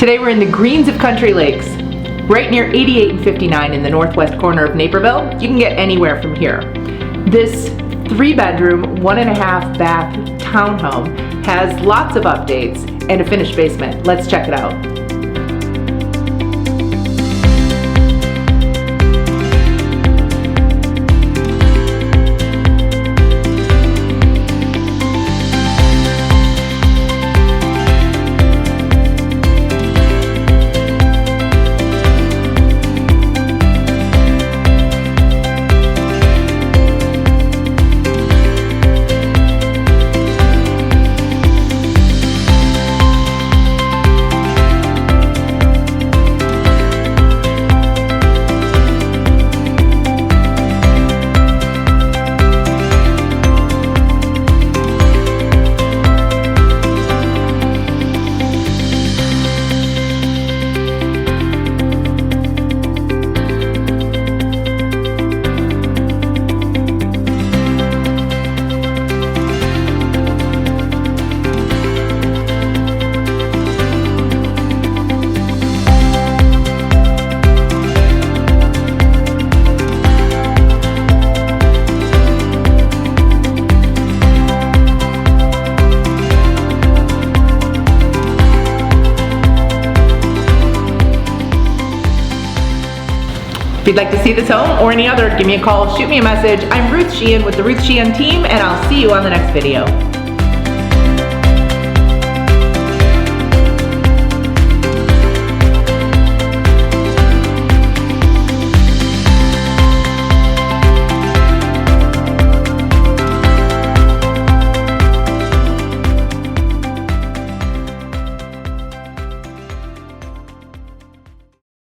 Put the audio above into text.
Today we're in the greens of Country Lakes, right near 88 and 59 in the northwest corner of Naperville. You can get anywhere from here. This 3-bedroom, 1.5 bath townhome has lots of updates and a finished basement. Let's check it out. If you'd like to see this home or any other, give me a call, shoot me a message. I'm Ruth Sheehan with the Ruth Sheehan team, and I'll see you on the next video.